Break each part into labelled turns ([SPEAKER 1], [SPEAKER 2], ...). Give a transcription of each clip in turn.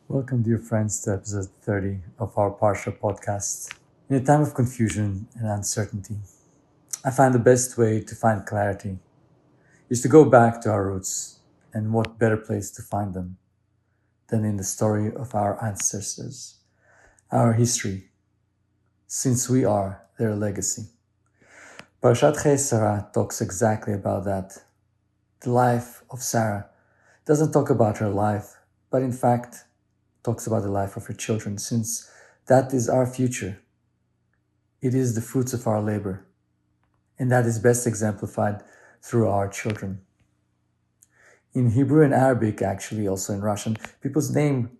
[SPEAKER 1] Welcome, dear friends, to episode 30 of our Parsha podcast. In a time of confusion and uncertainty, I find the best way to find clarity is to go back to our roots, and what better place to find them than in the story of our ancestors, our history, since we are their legacy. Parashat Chayei Sarah talks exactly about that. The life of Sarah doesn't talk about her life, but in fact talks about the life of her children, since that is our future. It is the fruits of our labor, and that is best exemplified through our children. In Hebrew and Arabic, actually also in Russian, people's name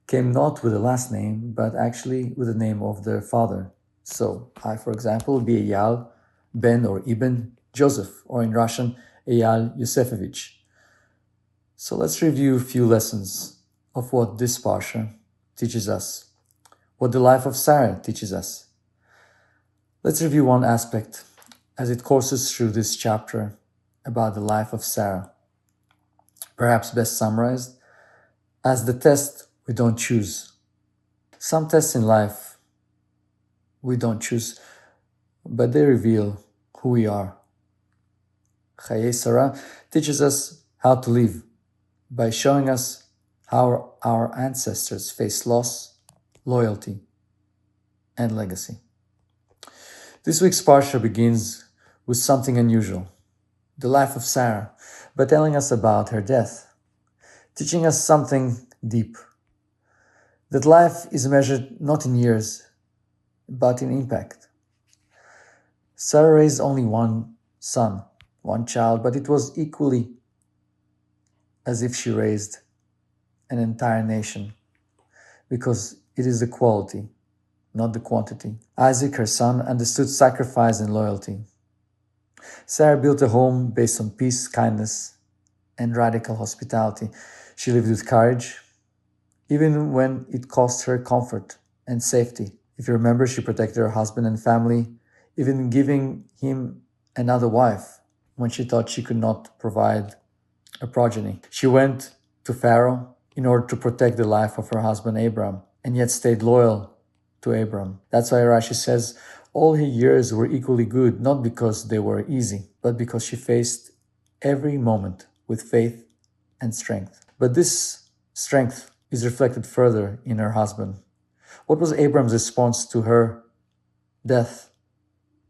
[SPEAKER 1] came not with the last name, but actually with the name of their father. So I, for example, would be Eyal, Ben or Ibn Joseph, or in Russian, Eyal Yosefovich. So let's review a few lessons of what this Parsha teaches us, what the life of Sarah teaches us. Let's review one aspect as it courses through this chapter about the life of Sarah, perhaps best summarized as the test we don't choose. Some tests in life we don't choose, but they reveal who we are. Chayei Sarah teaches us how to live by showing us how our ancestors faced loss, loyalty, and legacy. This week's Parsha begins with something unusual, the life of Sarah, by telling us about her death, teaching us something deep, that life is measured not in years, but in impact. Sarah raised only one son, one child, but it was equally as if she raised an entire nation, because it is the quality, not the quantity. Isaac, her son, understood sacrifice and loyalty. Sarah built a home based on peace, kindness, and radical hospitality. She lived with courage, even when it cost her comfort and safety. If you remember, she protected her husband and family, even giving him another wife when she thought she could not provide a progeny. She went to Pharaoh in order to protect the life of her husband Abram, and yet stayed loyal to Abram. That's why Rashi says all her years were equally good, not because they were easy, but because she faced every moment with faith and strength. But this strength is reflected further in her husband. What was Abram's response to her death,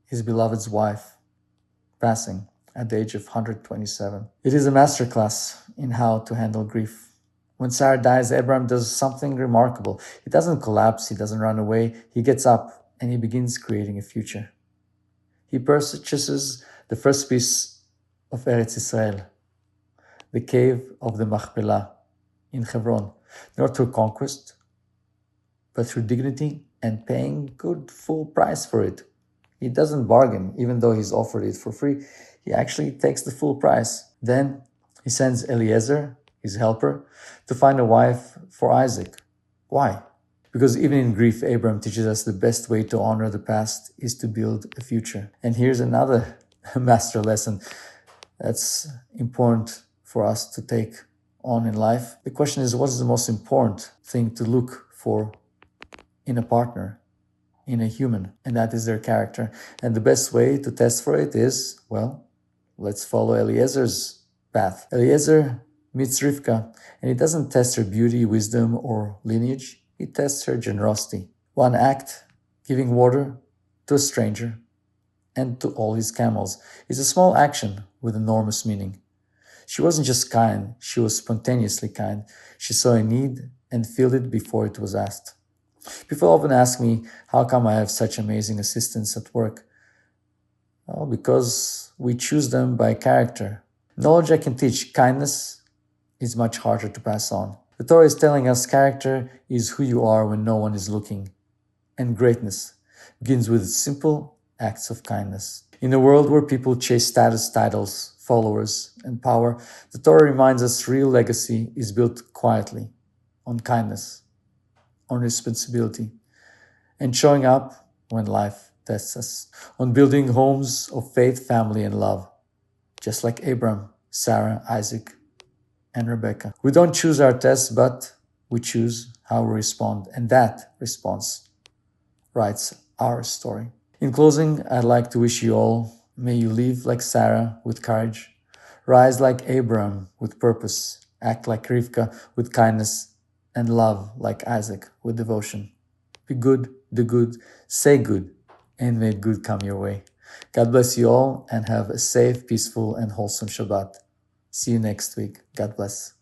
[SPEAKER 1] his beloved's wife, passing at the age of 127? It is a masterclass in how to handle grief. When Sarah dies, Abram does something remarkable. He doesn't collapse, he doesn't run away, he gets up and he begins creating a future. He purchases the first piece of Eretz Israel, the cave of the Machpelah in Hebron, not through conquest, but through dignity and paying good full price for it. He doesn't bargain, even though he's offered it for free. He actually takes the full price. Then he sends Eliezer, his helper, to find a wife for Isaac. Why? Because even in grief, Abram teaches us the best way to honor the past is to build a future. And here's another master lesson that's important for us to take on in life. The question is, what is the most important thing to look for in a partner, in a human? And that is their character. And the best way to test for it is, well, let's follow Eliezer's path. Eliezer meets Rivkah, and he doesn't test her beauty, wisdom, or lineage. He tests her generosity. One act, giving water to a stranger and to all his camels, is a small action with enormous meaning. She wasn't just kind, she was spontaneously kind. She saw a need and filled it before it was asked. People often ask me, how come I have such amazing assistants at work? Well, because we choose them by character. Knowledge I can teach, kindness is much harder to pass on. The Torah is telling us character is who you are when no one is looking. And greatness begins with simple acts of kindness. In a world where people chase status, titles, followers, and power, the Torah reminds us real legacy is built quietly, on kindness, on responsibility, and showing up when life tests us, on building homes of faith, family, and love, just like Abram, Sarah, Isaac, and Rebecca. We don't choose our tests, but we choose how we respond, and that response writes our story. In closing, I'd like to wish you all, may you live like Sarah with courage, rise like Abraham with purpose, act like Rivkah with kindness, and love like Isaac with devotion. Be good, do good, say good, and may good come your way. God bless you all and have a safe, peaceful, and wholesome Shabbat. See you next week. God bless.